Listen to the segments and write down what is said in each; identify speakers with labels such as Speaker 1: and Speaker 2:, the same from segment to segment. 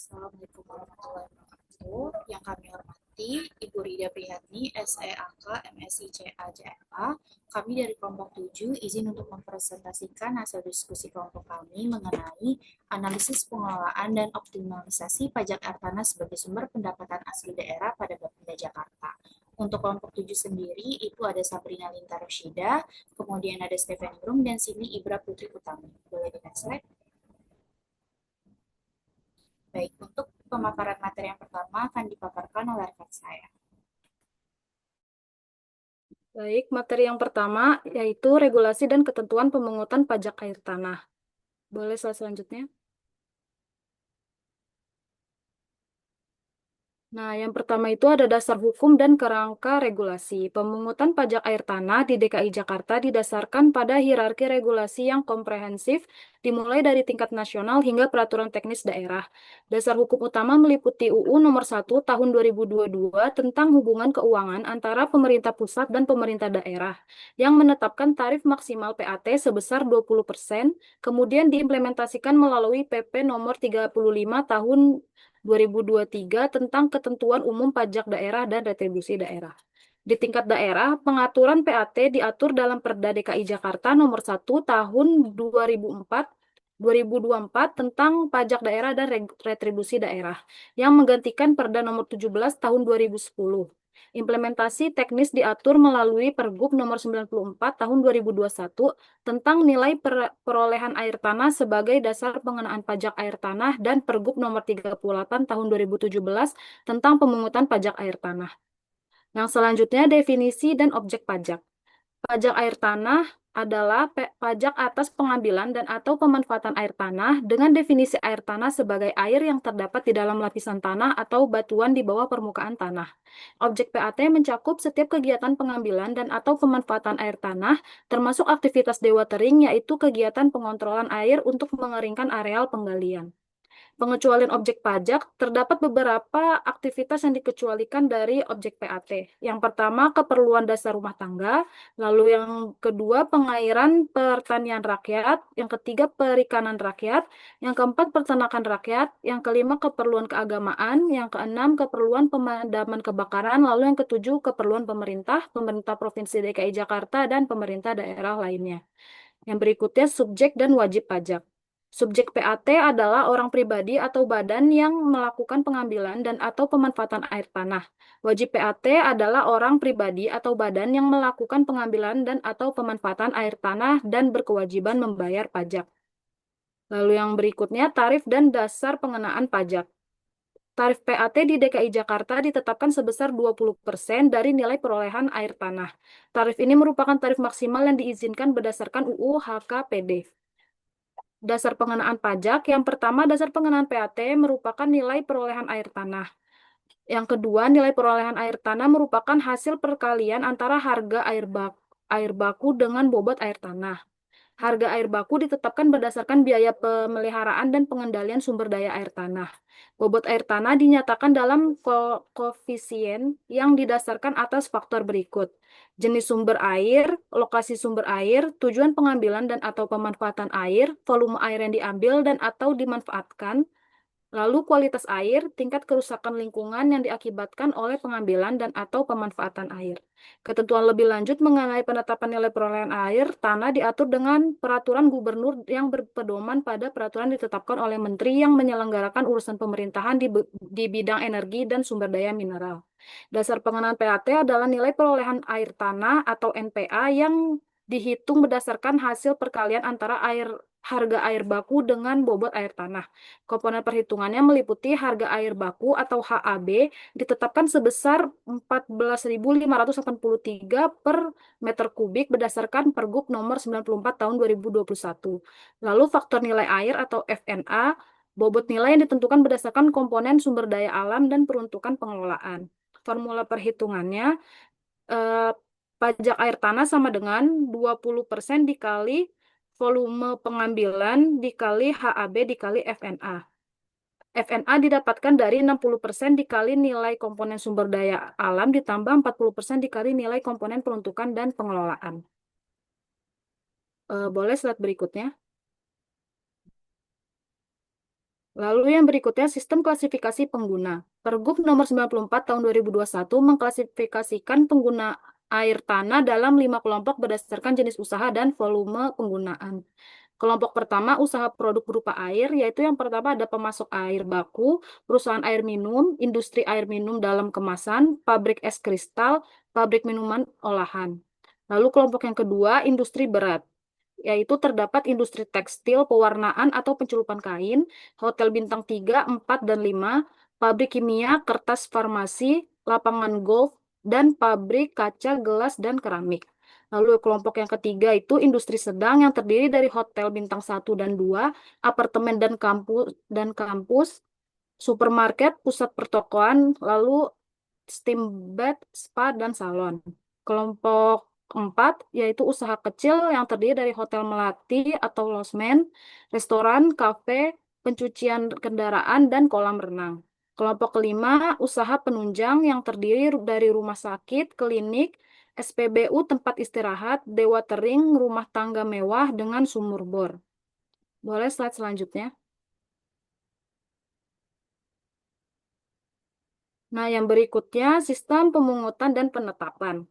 Speaker 1: Assalamualaikum warahmatullahi wabarakatuh. Yang kami hormati Ibu Rida Priyatni, SEAK, MSI, CA, JMA. Kami dari kelompok 7 izin untuk mempresentasikan hasil diskusi kelompok kami mengenai analisis pengelolaan dan optimalisasi pajak air tanah sebagai sumber pendapatan asli daerah pada Bapeda Jakarta. Untuk kelompok 7 sendiri itu ada Sabrina Linta Roshida, kemudian ada Stephen Brum, dan Sini Ibra Putri Utami. Boleh di next slide. Baik, untuk pemaparan materi yang pertama akan dipaparkan oleh rekan saya.
Speaker 2: Baik, materi yang pertama yaitu regulasi dan ketentuan pemungutan pajak air tanah. Boleh slide selanjutnya? Nah, yang pertama itu ada dasar hukum dan kerangka regulasi. Pemungutan pajak air tanah di DKI Jakarta didasarkan pada hierarki regulasi yang komprehensif, dimulai dari tingkat nasional hingga peraturan teknis daerah. Dasar hukum utama meliputi UU Nomor 1 Tahun 2022 tentang hubungan keuangan antara pemerintah pusat dan pemerintah daerah, yang menetapkan tarif maksimal PAT sebesar 20%, kemudian diimplementasikan melalui PP Nomor 35 Tahun 2023 tentang ketentuan umum pajak daerah dan retribusi daerah. Di tingkat daerah, pengaturan PAT diatur dalam Perda DKI Jakarta Nomor 1 Tahun 2024 tentang pajak daerah dan retribusi daerah yang menggantikan Perda Nomor 17 Tahun 2010. Implementasi teknis diatur melalui Pergub Nomor 94 Tahun 2021 tentang nilai perolehan air tanah sebagai dasar pengenaan pajak air tanah dan Pergub Nomor 38 Tahun 2017 tentang pemungutan pajak air tanah. Yang selanjutnya definisi dan objek pajak. Pajak air tanah adalah pajak atas pengambilan dan atau pemanfaatan air tanah dengan definisi air tanah sebagai air yang terdapat di dalam lapisan tanah atau batuan di bawah permukaan tanah. Objek PAT mencakup setiap kegiatan pengambilan dan atau pemanfaatan air tanah, termasuk aktivitas dewatering, yaitu kegiatan pengontrolan air untuk mengeringkan areal penggalian. Pengecualian objek pajak, terdapat beberapa aktivitas yang dikecualikan dari objek PAT. Yang pertama, keperluan dasar rumah tangga, lalu yang kedua, pengairan pertanian rakyat, yang ketiga, perikanan rakyat, yang keempat, peternakan rakyat, yang kelima, keperluan keagamaan, yang keenam, keperluan pemadaman kebakaran, lalu yang ketujuh, keperluan pemerintah, pemerintah Provinsi DKI Jakarta, dan pemerintah daerah lainnya. Yang berikutnya, subjek dan wajib pajak. Subjek PAT adalah orang pribadi atau badan yang melakukan pengambilan dan atau pemanfaatan air tanah. Wajib PAT adalah orang pribadi atau badan yang melakukan pengambilan dan atau pemanfaatan air tanah dan berkewajiban membayar pajak. Lalu yang berikutnya, tarif dan dasar pengenaan pajak. Tarif PAT di DKI Jakarta ditetapkan sebesar 20% dari nilai perolehan air tanah. Tarif ini merupakan tarif maksimal yang diizinkan berdasarkan UU HKPD. Dasar pengenaan pajak, yang pertama dasar pengenaan PAT merupakan nilai perolehan air tanah. Yang kedua, nilai perolehan air tanah merupakan hasil perkalian antara harga air baku dengan bobot air tanah. Harga air baku ditetapkan berdasarkan biaya pemeliharaan dan pengendalian sumber daya air tanah. Bobot air tanah dinyatakan dalam koefisien yang didasarkan atas faktor berikut: jenis sumber air, lokasi sumber air, tujuan pengambilan dan atau pemanfaatan air, volume air yang diambil dan atau dimanfaatkan, lalu kualitas air, tingkat kerusakan lingkungan yang diakibatkan oleh pengambilan dan atau pemanfaatan air. Ketentuan lebih lanjut mengenai penetapan nilai perolehan air tanah diatur dengan peraturan gubernur yang berpedoman pada peraturan ditetapkan oleh menteri yang menyelenggarakan urusan pemerintahan di bidang energi dan sumber daya mineral. Dasar pengenaan PAT adalah nilai perolehan air tanah atau NPA yang dihitung berdasarkan hasil perkalian antara harga air baku dengan bobot air tanah. Komponen perhitungannya meliputi harga air baku atau HAB ditetapkan sebesar 14.583 per meter kubik berdasarkan Pergub nomor 94 tahun 2021. Lalu faktor nilai air atau FNA, bobot nilai yang ditentukan berdasarkan komponen sumber daya alam dan peruntukan pengelolaan. Formula perhitungannya, eh, pajak air tanah sama dengan 20% dikali volume pengambilan dikali HAB dikali FNA. FNA didapatkan dari 60% dikali nilai komponen sumber daya alam ditambah 40% dikali nilai komponen peruntukan dan pengelolaan. Boleh slide berikutnya. Lalu yang berikutnya sistem klasifikasi pengguna. Pergub nomor 94 tahun 2021 mengklasifikasikan pengguna air tanah dalam 5 kelompok berdasarkan jenis usaha dan volume penggunaan. Kelompok pertama usaha produk berupa air, yaitu yang pertama ada pemasok air baku, perusahaan air minum, industri air minum dalam kemasan, pabrik es kristal, pabrik minuman olahan. Lalu kelompok yang kedua industri berat, yaitu terdapat industri tekstil, pewarnaan atau pencelupan kain, hotel bintang 3, 4, dan 5, pabrik kimia, kertas farmasi, lapangan golf, dan pabrik kaca, gelas, dan keramik. Lalu kelompok yang ketiga itu industri sedang yang terdiri dari hotel bintang 1 dan 2, apartemen dan kampus, supermarket, pusat pertokoan, lalu steamboat, spa, dan salon. Kelompok keempat yaitu usaha kecil yang terdiri dari hotel melati atau losmen, restoran, kafe, pencucian kendaraan, dan kolam renang. Kelompok kelima, usaha penunjang yang terdiri dari rumah sakit, klinik, SPBU, tempat istirahat, dewatering, rumah tangga mewah dengan sumur bor. Boleh slide selanjutnya. Nah, yang berikutnya sistem pemungutan dan penetapan.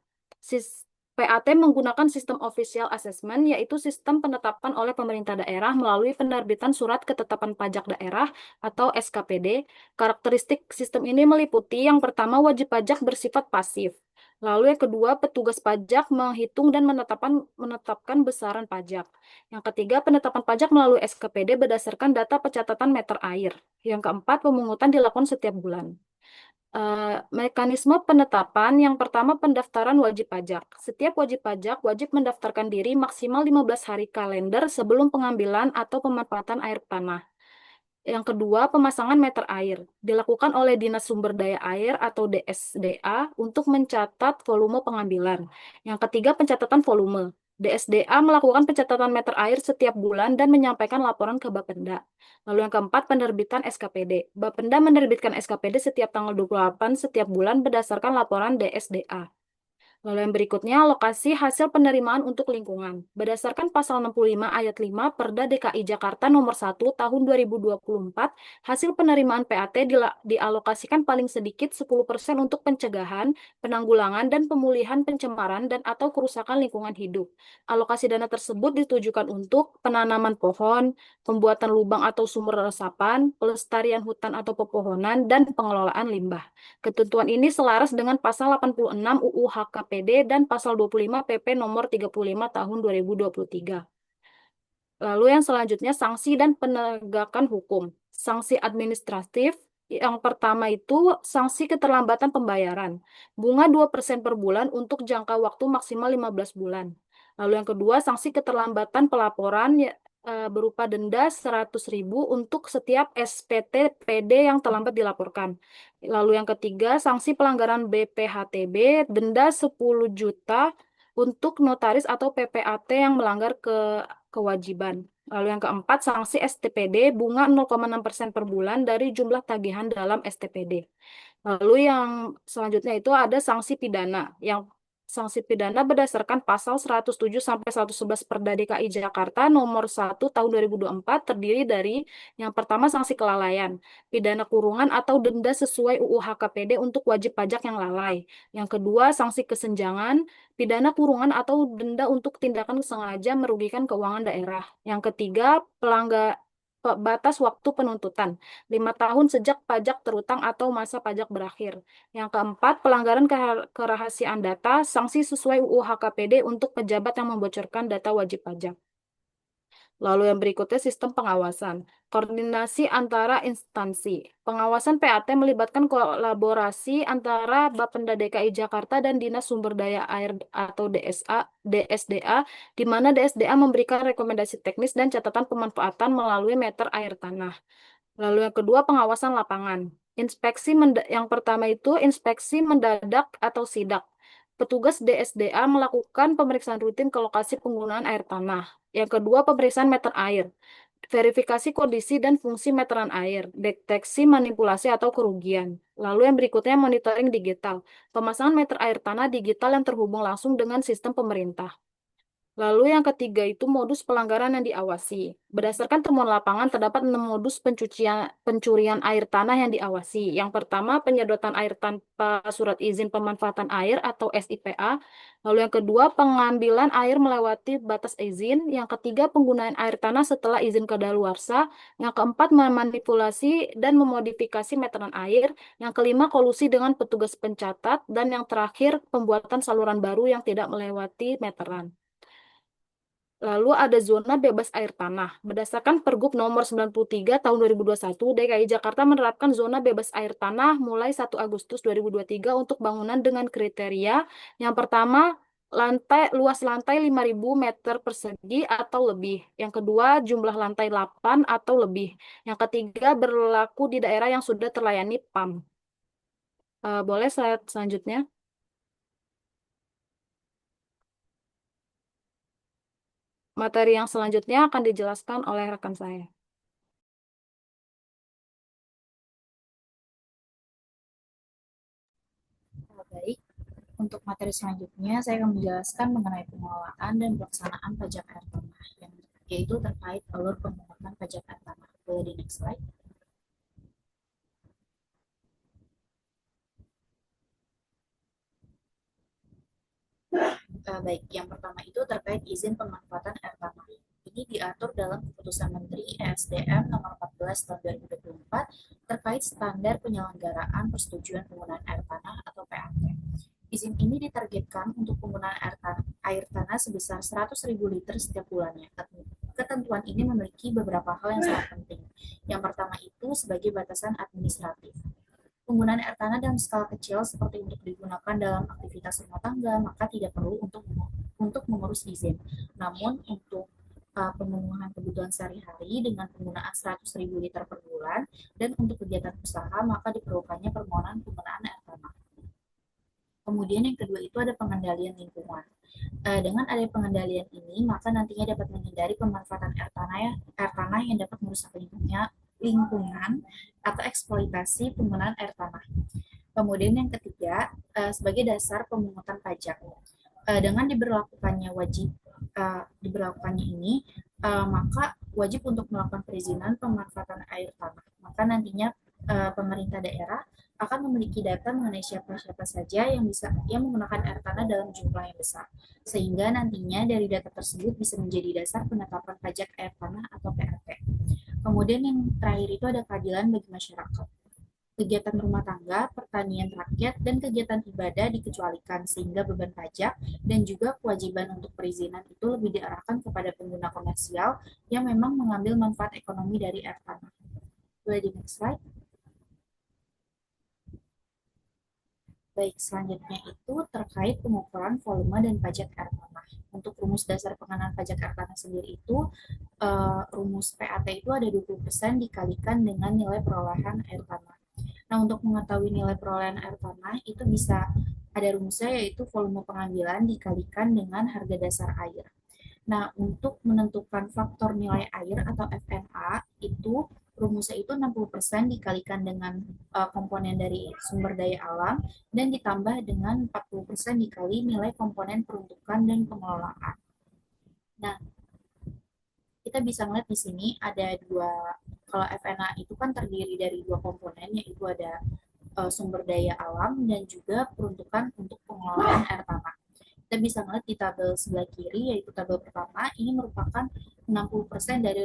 Speaker 2: PAT menggunakan sistem official assessment, yaitu sistem penetapan oleh pemerintah daerah melalui penerbitan Surat Ketetapan Pajak Daerah atau SKPD. Karakteristik sistem ini meliputi yang pertama wajib pajak bersifat pasif. Lalu yang kedua, petugas pajak menghitung dan menetapkan besaran pajak. Yang ketiga, penetapan pajak melalui SKPD berdasarkan data pencatatan meter air. Yang keempat, pemungutan dilakukan setiap bulan. Mekanisme penetapan yang pertama pendaftaran wajib pajak. Setiap wajib pajak wajib mendaftarkan diri maksimal 15 hari kalender sebelum pengambilan atau pemanfaatan air tanah. Yang kedua, pemasangan meter air dilakukan oleh Dinas Sumber Daya Air atau DSDA untuk mencatat volume pengambilan. Yang ketiga, pencatatan volume. DSDA melakukan pencatatan meter air setiap bulan dan menyampaikan laporan ke Bapenda. Lalu yang keempat, penerbitan SKPD. Bapenda menerbitkan SKPD setiap tanggal 28 setiap bulan berdasarkan laporan DSDA. Lalu yang berikutnya, alokasi hasil penerimaan untuk lingkungan. Berdasarkan pasal 65 ayat 5 Perda DKI Jakarta nomor 1 tahun 2024, hasil penerimaan PAT dialokasikan paling sedikit 10% untuk pencegahan, penanggulangan, dan pemulihan pencemaran dan atau kerusakan lingkungan hidup. Alokasi dana tersebut ditujukan untuk penanaman pohon, pembuatan lubang atau sumur resapan, pelestarian hutan atau pepohonan, dan pengelolaan limbah. Ketentuan ini selaras dengan pasal 86 UU HKPD dan pasal 25 PP nomor 35 tahun 2023. Lalu yang selanjutnya sanksi dan penegakan hukum. Sanksi administratif yang pertama itu sanksi keterlambatan pembayaran. Bunga 2% per bulan untuk jangka waktu maksimal 15 bulan. Lalu yang kedua sanksi keterlambatan pelaporan berupa denda 100.000 untuk setiap SPT PD yang terlambat dilaporkan. Lalu yang ketiga sanksi pelanggaran BPHTB denda 10 juta untuk notaris atau PPAT yang melanggar kewajiban. Lalu yang keempat, sanksi STPD bunga 0,6% per bulan dari jumlah tagihan dalam STPD. Lalu yang selanjutnya itu ada sanksi pidana. Yang sanksi pidana berdasarkan pasal 107 sampai 111 Perda DKI Jakarta nomor 1 tahun 2024 terdiri dari yang pertama sanksi kelalaian, pidana kurungan atau denda sesuai UU HKPD untuk wajib pajak yang lalai. Yang kedua, sanksi kesenjangan, pidana kurungan atau denda untuk tindakan sengaja merugikan keuangan daerah. Yang ketiga, batas waktu penuntutan 5 tahun sejak pajak terutang atau masa pajak berakhir. Yang keempat, pelanggaran kerahasiaan data, sanksi sesuai UU HKPD untuk pejabat yang membocorkan data wajib pajak. Lalu yang berikutnya sistem pengawasan. Koordinasi antara instansi. Pengawasan PAT melibatkan kolaborasi antara Bapenda DKI Jakarta dan Dinas Sumber Daya Air atau DSDA, di mana DSDA memberikan rekomendasi teknis dan catatan pemanfaatan melalui meter air tanah. Lalu yang kedua, pengawasan lapangan. Yang pertama itu inspeksi mendadak atau sidak. Petugas DSDA melakukan pemeriksaan rutin ke lokasi penggunaan air tanah. Yang kedua, pemeriksaan meter air. Verifikasi kondisi dan fungsi meteran air, deteksi manipulasi atau kerugian. Lalu yang berikutnya monitoring digital. Pemasangan meter air tanah digital yang terhubung langsung dengan sistem pemerintah. Lalu yang ketiga itu modus pelanggaran yang diawasi. Berdasarkan temuan lapangan terdapat 6 modus pencurian air tanah yang diawasi. Yang pertama penyedotan air tanpa surat izin pemanfaatan air atau SIPA. Lalu yang kedua pengambilan air melewati batas izin. Yang ketiga penggunaan air tanah setelah izin kadaluarsa. Yang keempat memanipulasi dan memodifikasi meteran air. Yang kelima kolusi dengan petugas pencatat. Dan yang terakhir pembuatan saluran baru yang tidak melewati meteran. Lalu ada zona bebas air tanah. Berdasarkan Pergub nomor 93 tahun 2021, DKI Jakarta menerapkan zona bebas air tanah mulai 1 Agustus 2023 untuk bangunan dengan kriteria yang pertama, luas lantai 5.000 meter persegi atau lebih. Yang kedua, jumlah lantai 8 atau lebih. Yang ketiga, berlaku di daerah yang sudah terlayani PAM. Boleh slide selanjutnya? Materi yang selanjutnya akan dijelaskan oleh rekan saya.
Speaker 1: Baik, untuk materi selanjutnya saya akan menjelaskan mengenai pengelolaan dan pelaksanaan pajak air tanah, yaitu terkait alur pemungutan pajak air tanah. Boleh di next slide. Baik, yang pertama itu terkait izin pemanfaatan air tanah. Ini diatur dalam Keputusan Menteri ESDM nomor 14 tahun 2024 terkait standar penyelenggaraan persetujuan penggunaan air tanah atau PAT. Izin ini ditargetkan untuk penggunaan air tanah sebesar 100.000 liter setiap bulannya. Ketentuan ini memiliki beberapa hal yang sangat penting. Yang pertama itu sebagai batasan administratif. Penggunaan air tanah dalam skala kecil seperti untuk digunakan dalam aktivitas rumah tangga, maka tidak perlu untuk mengurus izin. Namun untuk pemenuhan kebutuhan sehari-hari dengan penggunaan 100.000 liter per bulan dan untuk kegiatan usaha, maka diperlukannya permohonan penggunaan air tanah. Kemudian yang kedua itu ada pengendalian lingkungan. Dengan adanya pengendalian ini, maka nantinya dapat menghindari pemanfaatan air tanah yang dapat merusak lingkungan atau eksploitasi penggunaan air tanah. Kemudian yang ketiga, sebagai dasar pemungutan pajak. Dengan diberlakukannya ini, maka wajib untuk melakukan perizinan pemanfaatan air tanah. Maka nantinya pemerintah daerah akan memiliki data mengenai siapa-siapa saja yang menggunakan air tanah dalam jumlah yang besar. Sehingga nantinya dari data tersebut bisa menjadi dasar penetapan pajak air tanah atau PAT. Kemudian yang terakhir itu ada keadilan bagi masyarakat. Kegiatan rumah tangga, pertanian rakyat, dan kegiatan ibadah dikecualikan sehingga beban pajak dan juga kewajiban untuk perizinan itu lebih diarahkan kepada pengguna komersial yang memang mengambil manfaat ekonomi dari air tanah. Boleh di next slide. Baik, selanjutnya itu terkait pengukuran volume dan pajak air tanah. Untuk rumus dasar pengenaan pajak air tanah sendiri itu, rumus PAT itu ada 20% dikalikan dengan nilai perolehan air tanah. Nah, untuk mengetahui nilai perolehan air tanah itu bisa ada rumusnya yaitu volume pengambilan dikalikan dengan harga dasar air. Nah, untuk menentukan faktor nilai air atau FNA itu rumusnya itu 60% dikalikan dengan komponen dari sumber daya alam dan ditambah dengan 40% dikali nilai komponen peruntukan dan pengelolaan. Nah, kita bisa melihat di sini ada kalau FNA itu kan terdiri dari dua komponen, yaitu ada sumber daya alam dan juga peruntukan untuk pengelolaan air tanah. Kita bisa melihat di tabel sebelah kiri, yaitu tabel pertama, ini merupakan 60% dari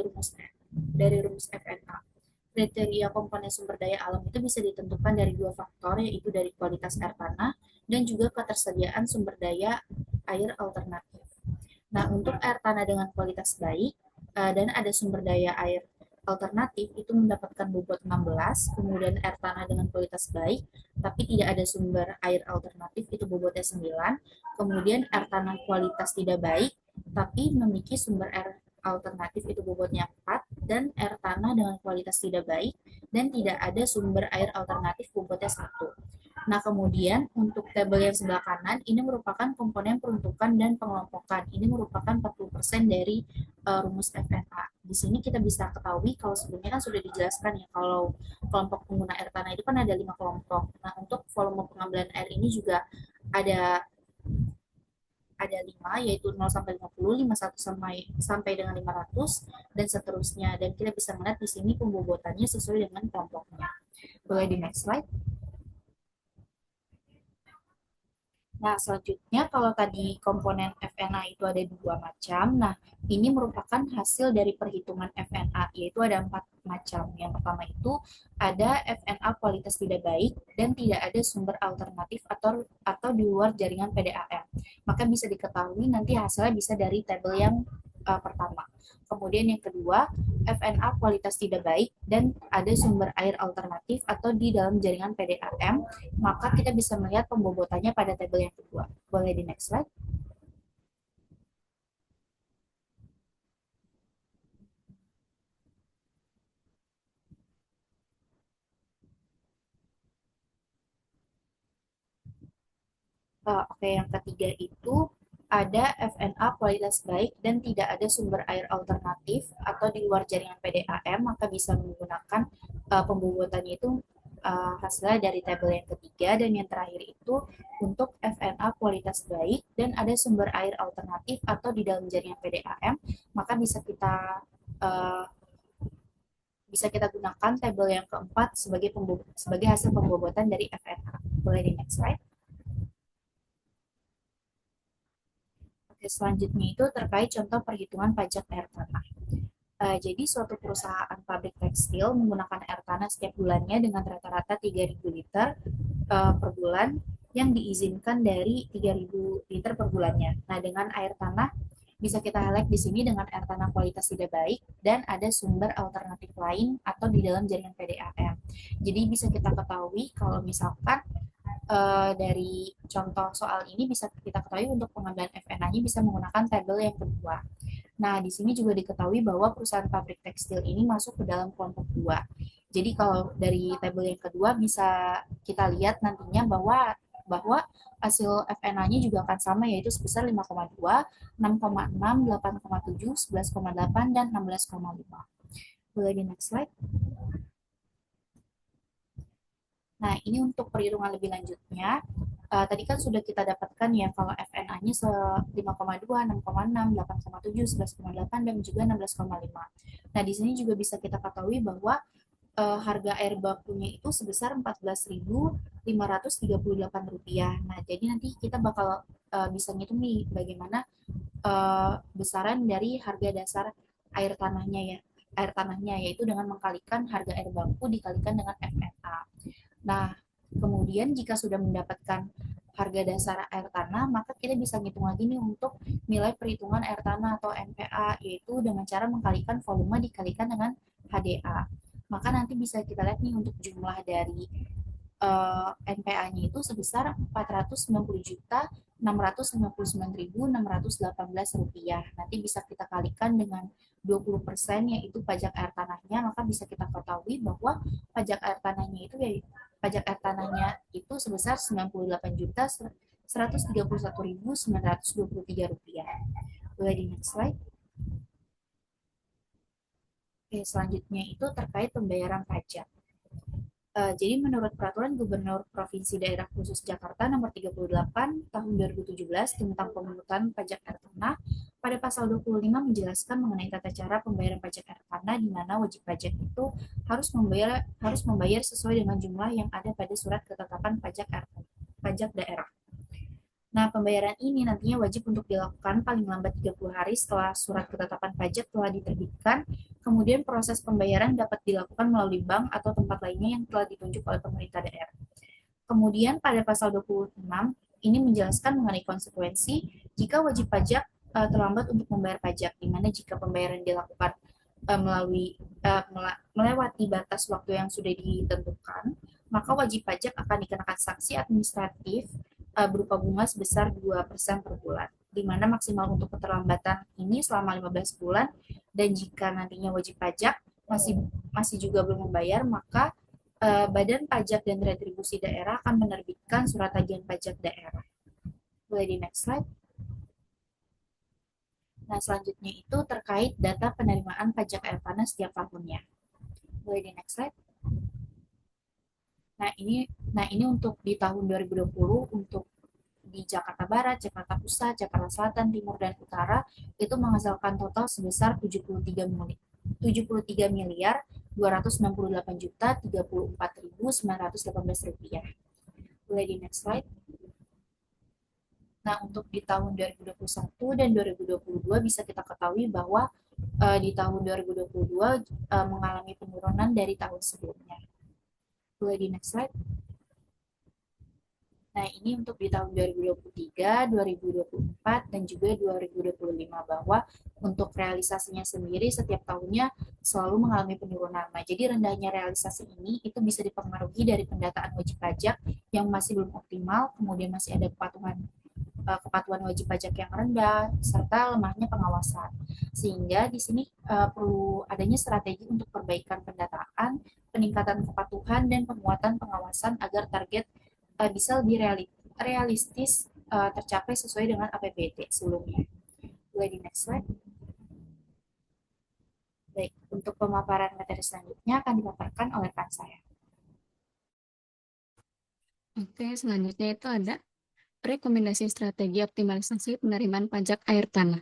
Speaker 1: rumus FNA. Kriteria komponen sumber daya alam itu bisa ditentukan dari dua faktor, yaitu dari kualitas air tanah dan juga ketersediaan sumber daya air alternatif. Nah, untuk air tanah dengan kualitas baik dan ada sumber daya air alternatif itu mendapatkan bobot 16, kemudian air tanah dengan kualitas baik tapi tidak ada sumber air alternatif itu bobotnya 9, kemudian air tanah kualitas tidak baik tapi memiliki sumber air alternatif itu bobotnya 4, dan air tanah dengan kualitas tidak baik dan tidak ada sumber air alternatif bobotnya 1. Nah, kemudian untuk tabel yang sebelah kanan ini merupakan komponen peruntukan dan pengelompokan. Ini merupakan 40% dari rumus FNA. Di sini kita bisa ketahui kalau sebelumnya kan sudah dijelaskan ya kalau kelompok pengguna air tanah itu kan ada 5 kelompok. Nah, untuk volume pengambilan air ini juga ada ada 5, yaitu 0 sampai 50, 51 sampai dengan 500, dan seterusnya. Dan kita bisa melihat di sini pembobotannya sesuai dengan kelompoknya. Boleh di next slide. Nah, selanjutnya kalau tadi komponen FNA itu ada dua macam, nah ini merupakan hasil dari perhitungan FNA, yaitu ada 4 macam. Yang pertama itu ada FNA kualitas tidak baik dan tidak ada sumber alternatif atau di luar jaringan PDAM. Maka bisa diketahui nanti hasilnya bisa dari tabel yang pertama. Kemudian yang kedua, FNA kualitas tidak baik dan ada sumber air alternatif atau di dalam jaringan PDAM, maka kita bisa melihat pembobotannya pada tabel yang kedua. Boleh di next slide. Oke, yang ketiga itu ada FNA kualitas baik dan tidak ada sumber air alternatif atau di luar jaringan PDAM, maka bisa menggunakan pembobotannya itu hasilnya dari tabel yang ketiga. Dan yang terakhir itu untuk FNA kualitas baik dan ada sumber air alternatif atau di dalam jaringan PDAM, maka uh, bisa kita gunakan tabel yang keempat sebagai hasil pembobotan dari FNA. Boleh di next slide. Oke, selanjutnya itu terkait contoh perhitungan pajak air tanah. Jadi suatu perusahaan pabrik tekstil menggunakan air tanah setiap bulannya dengan rata-rata 3.000 liter per bulan yang diizinkan dari 3.000 liter per bulannya. Nah, dengan air tanah bisa kita highlight di sini dengan air tanah kualitas tidak baik dan ada sumber alternatif lain atau di dalam jaringan PDAM. Jadi bisa kita ketahui kalau misalkan dari contoh soal ini bisa kita ketahui untuk pengambilan FNA-nya bisa menggunakan tabel yang kedua. Nah, di sini juga diketahui bahwa perusahaan pabrik tekstil ini masuk ke dalam kelompok 2. Jadi kalau dari tabel yang kedua bisa kita lihat nantinya bahwa hasil FNA-nya juga akan sama, yaitu sebesar 5,2, 6,6, 8,7, 11,8, dan 16,5. Boleh di next slide. Nah, ini untuk perhitungan lebih lanjutnya. Tadi kan sudah kita dapatkan ya kalau FNA-nya 5,2, 6,6, 8,7, 11,8, dan juga 16,5. Nah, di sini juga bisa kita ketahui bahwa harga air bakunya itu sebesar Rp14.538. Nah, jadi nanti kita bakal bisa ngitung nih bagaimana besaran dari harga dasar air tanahnya ya, air tanahnya yaitu dengan mengkalikan harga air baku dikalikan dengan FNA. Nah, kemudian jika sudah mendapatkan harga dasar air tanah, maka kita bisa ngitung lagi nih untuk nilai perhitungan air tanah atau NPA, yaitu dengan cara mengkalikan volume dikalikan dengan HDA. Maka nanti bisa kita lihat nih untuk jumlah dari NPA-nya itu sebesar Rp490.659.618. Nanti bisa kita kalikan dengan 20% yaitu pajak air tanahnya, maka bisa kita ketahui bahwa pajak air tanahnya itu sebesar Rp191.923. Boleh di next slide. Oke, selanjutnya itu terkait pembayaran pajak. Jadi menurut Peraturan Gubernur Provinsi Daerah Khusus Jakarta Nomor 38 Tahun 2017 tentang pemungutan pajak air tanah, pada pasal 25 menjelaskan mengenai tata cara pembayaran pajak air tanah, di mana wajib pajak itu harus membayar sesuai dengan jumlah yang ada pada surat ketetapan pajak daerah. Nah, pembayaran ini nantinya wajib untuk dilakukan paling lambat 30 hari setelah surat ketetapan pajak telah diterbitkan. Kemudian proses pembayaran dapat dilakukan melalui bank atau tempat lainnya yang telah ditunjuk oleh pemerintah daerah. Kemudian pada pasal 26 ini menjelaskan mengenai konsekuensi jika wajib pajak terlambat untuk membayar pajak, di mana jika pembayaran dilakukan melewati batas waktu yang sudah ditentukan, maka wajib pajak akan dikenakan sanksi administratif berupa bunga sebesar 2% per bulan, di mana maksimal untuk keterlambatan ini selama 15 bulan, dan jika nantinya wajib pajak masih juga belum membayar, maka Badan Pajak dan Retribusi Daerah akan menerbitkan surat tagihan pajak daerah. Boleh di next slide. Nah, selanjutnya itu terkait data penerimaan pajak air tanah setiap tahunnya. Boleh di next slide. Nah, ini untuk di tahun 2020 untuk di Jakarta Barat, Jakarta Pusat, Jakarta Selatan, Timur, dan Utara itu menghasilkan total sebesar 73 miliar 268 juta 34.918 rupiah. Boleh di next slide. Nah, untuk di tahun 2021 dan 2022 bisa kita ketahui bahwa di tahun 2022 mengalami penurunan dari tahun sebelumnya. Boleh di next slide. Nah, ini untuk di tahun 2023, 2024, dan juga 2025 bahwa untuk realisasinya sendiri setiap tahunnya selalu mengalami penurunan. Nah, jadi rendahnya realisasi ini itu bisa dipengaruhi dari pendataan wajib pajak yang masih belum optimal, kemudian masih ada kepatuhan wajib pajak yang rendah, serta lemahnya pengawasan. Sehingga di sini perlu adanya strategi untuk perbaikan pendataan, peningkatan kepatuhan, dan penguatan pengawasan agar target bisa lebih realistis tercapai sesuai dengan APBD sebelumnya. Boleh di next slide. Baik, untuk pemaparan materi selanjutnya akan dipaparkan oleh rekan saya.
Speaker 3: Oke, selanjutnya itu ada rekomendasi strategi optimalisasi penerimaan pajak air tanah.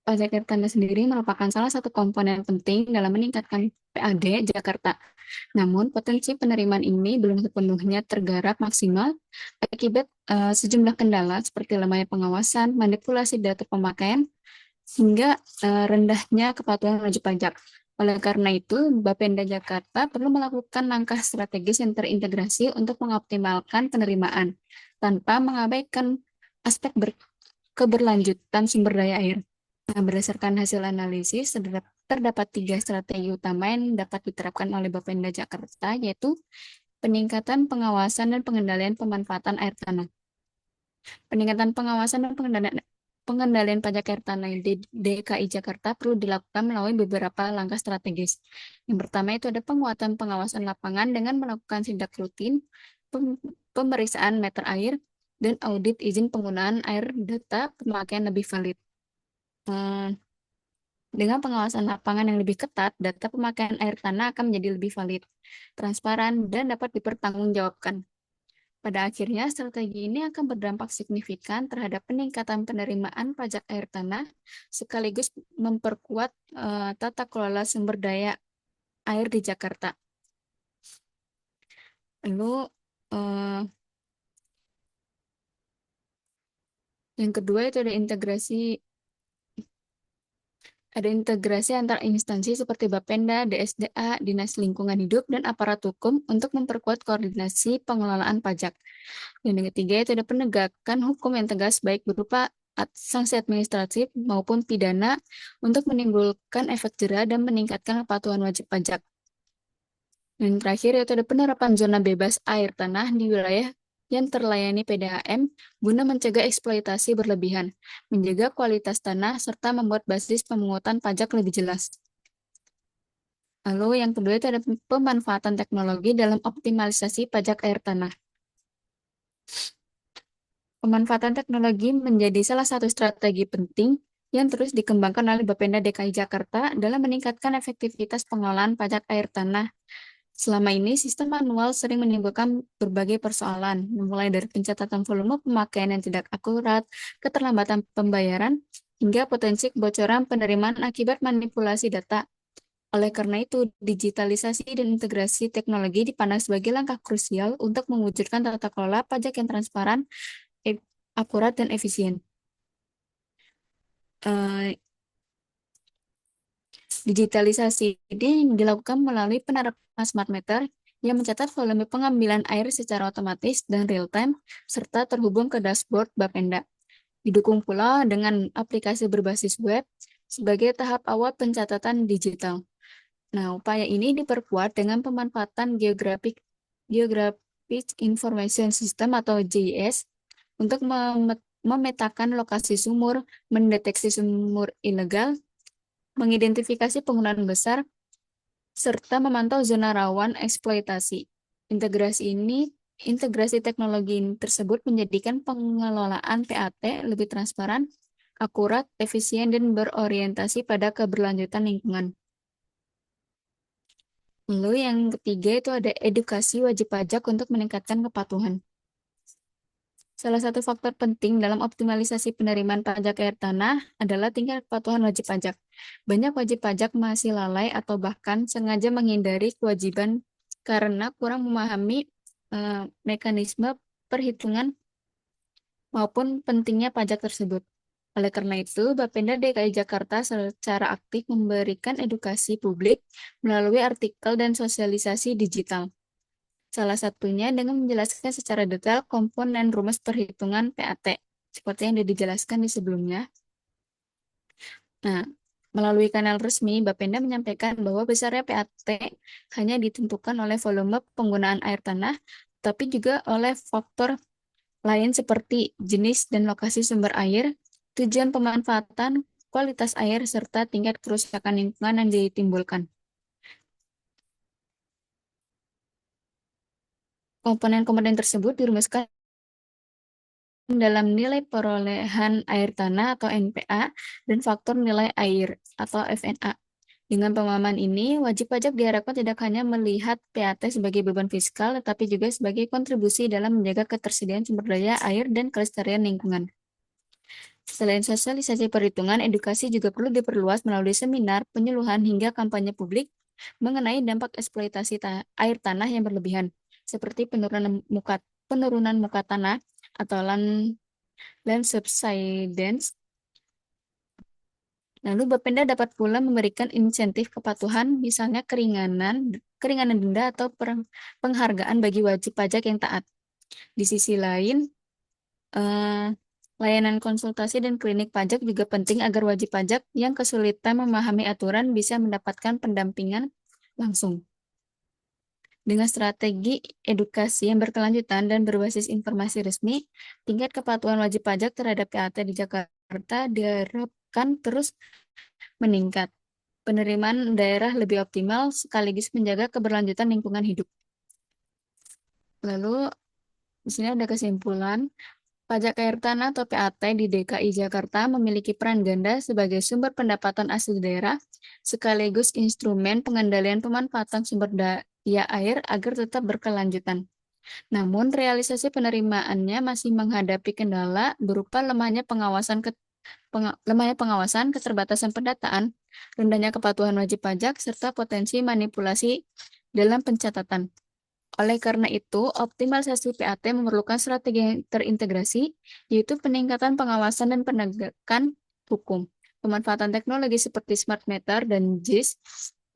Speaker 3: Pajak air tanah sendiri merupakan salah satu komponen penting dalam meningkatkan PAD Jakarta. Namun, potensi penerimaan ini belum sepenuhnya tergarap maksimal akibat sejumlah kendala seperti lemahnya pengawasan, manipulasi data pemakaian, hingga rendahnya kepatuhan wajib pajak. Oleh karena itu, Bapenda Jakarta perlu melakukan langkah strategis yang terintegrasi untuk mengoptimalkan penerimaan, tanpa mengabaikan aspek keberlanjutan sumber daya air. Nah, berdasarkan hasil analisis, terdapat 3 strategi utama yang dapat diterapkan oleh Bapenda Jakarta, yaitu peningkatan pengawasan dan pengendalian pemanfaatan air tanah. Peningkatan pengawasan dan pengendalian pajak air tanah di DKI Jakarta perlu dilakukan melalui beberapa langkah strategis. Yang pertama itu ada penguatan pengawasan lapangan dengan melakukan sidak rutin, pemeriksaan meter air, dan audit izin penggunaan air data pemakaian lebih valid. Dengan pengawasan lapangan yang lebih ketat, data pemakaian air tanah akan menjadi lebih valid, transparan, dan dapat dipertanggungjawabkan. Pada akhirnya, strategi ini akan berdampak signifikan terhadap peningkatan penerimaan pajak air tanah, sekaligus memperkuat tata kelola sumber daya air di Jakarta. Lalu, yang kedua itu ada integrasi antar instansi seperti Bapenda, DSDA, Dinas Lingkungan Hidup, dan aparat hukum untuk memperkuat koordinasi pengelolaan pajak. Dan yang ketiga itu ada penegakan hukum yang tegas baik berupa sanksi administratif maupun pidana untuk menimbulkan efek jera dan meningkatkan kepatuhan wajib pajak. Dan terakhir yaitu ada penerapan zona bebas air tanah di wilayah yang terlayani PDAM guna mencegah eksploitasi berlebihan, menjaga kualitas tanah, serta membuat basis pemungutan pajak lebih jelas. Lalu yang kedua itu ada pemanfaatan teknologi dalam optimalisasi pajak air tanah. Pemanfaatan teknologi menjadi salah satu strategi penting yang terus dikembangkan oleh Bapenda DKI Jakarta dalam meningkatkan efektivitas pengelolaan pajak air tanah. Selama ini, sistem manual sering menimbulkan berbagai persoalan, mulai dari pencatatan volume pemakaian yang tidak akurat, keterlambatan pembayaran, hingga potensi kebocoran penerimaan akibat manipulasi data. Oleh karena itu, digitalisasi dan integrasi teknologi dipandang sebagai langkah krusial untuk mewujudkan tata kelola pajak yang transparan, akurat, dan efisien. Digitalisasi ini dilakukan melalui penerapan smart meter yang mencatat volume pengambilan air secara otomatis dan real-time, serta terhubung ke dashboard Bapenda. Didukung pula dengan aplikasi berbasis web sebagai tahap awal pencatatan digital. Nah, upaya ini diperkuat dengan pemanfaatan Geographic Information System atau GIS untuk memetakan lokasi sumur, mendeteksi sumur ilegal, mengidentifikasi penggunaan besar, serta memantau zona rawan eksploitasi. Integrasi ini Integrasi teknologi tersebut menjadikan pengelolaan PAT lebih transparan, akurat, efisien, dan berorientasi pada keberlanjutan lingkungan. Lalu yang ketiga itu ada edukasi wajib pajak untuk meningkatkan kepatuhan. Salah satu faktor penting dalam optimalisasi penerimaan pajak air tanah adalah tingkat kepatuhan wajib pajak. Banyak wajib pajak masih lalai atau bahkan sengaja menghindari kewajiban karena kurang memahami mekanisme perhitungan maupun pentingnya pajak tersebut. Oleh karena itu, Bapenda DKI Jakarta secara aktif memberikan edukasi publik melalui artikel dan sosialisasi digital. Salah satunya dengan menjelaskan secara detail komponen rumus perhitungan PAT, seperti yang sudah dijelaskan di sebelumnya. Nah, melalui kanal resmi, Bapenda menyampaikan bahwa besarnya PAT hanya ditentukan oleh volume penggunaan air tanah, tapi juga oleh faktor lain seperti jenis dan lokasi sumber air, tujuan pemanfaatan, kualitas air, serta tingkat kerusakan lingkungan yang ditimbulkan. Komponen-komponen tersebut dirumuskan dalam nilai perolehan air tanah atau NPA dan faktor nilai air atau FNA. Dengan pemahaman ini, wajib pajak diharapkan tidak hanya melihat PAT sebagai beban fiskal, tetapi juga sebagai kontribusi dalam menjaga ketersediaan sumber daya air dan kelestarian lingkungan. Selain sosialisasi perhitungan, edukasi juga perlu diperluas melalui seminar, penyuluhan, hingga kampanye publik mengenai dampak eksploitasi air tanah yang berlebihan, seperti penurunan muka tanah atau land subsidence. Lalu Bapenda dapat pula memberikan insentif kepatuhan, misalnya keringanan denda atau penghargaan bagi wajib pajak yang taat. Di sisi lain, layanan konsultasi dan klinik pajak juga penting agar wajib pajak yang kesulitan memahami aturan bisa mendapatkan pendampingan langsung. Dengan strategi edukasi yang berkelanjutan dan berbasis informasi resmi, tingkat kepatuhan wajib pajak terhadap PAT di Jakarta diharapkan terus meningkat. Penerimaan daerah lebih optimal sekaligus menjaga keberlanjutan lingkungan hidup. Lalu, di sini ada kesimpulan. Pajak air tanah atau PAT di DKI Jakarta memiliki peran ganda sebagai sumber pendapatan asli daerah, sekaligus instrumen pengendalian pemanfaatan sumber daya air agar tetap berkelanjutan. Namun, realisasi penerimaannya masih menghadapi kendala berupa lemahnya pengawasan, keterbatasan pendataan, rendahnya kepatuhan wajib pajak, serta potensi manipulasi dalam pencatatan. Oleh karena itu, optimalisasi PAT memerlukan strategi yang terintegrasi, yaitu peningkatan pengawasan dan penegakan hukum, pemanfaatan teknologi seperti smart meter dan JIS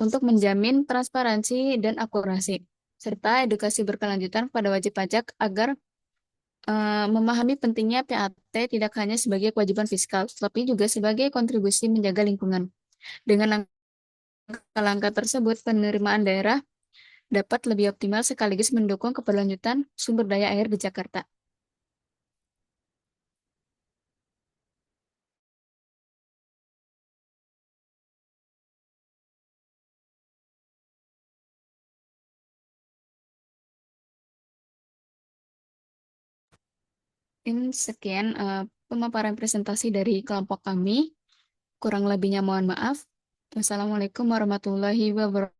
Speaker 3: untuk menjamin transparansi dan akurasi, serta edukasi berkelanjutan kepada wajib pajak agar memahami pentingnya PAT tidak hanya sebagai kewajiban fiskal, tapi juga sebagai kontribusi menjaga lingkungan. Dengan langkah-langkah tersebut, penerimaan daerah dapat lebih optimal sekaligus mendukung keberlanjutan sumber daya air di Jakarta. Mungkin sekian pemaparan presentasi dari kelompok kami. Kurang lebihnya mohon maaf. Wassalamualaikum warahmatullahi wabarakatuh.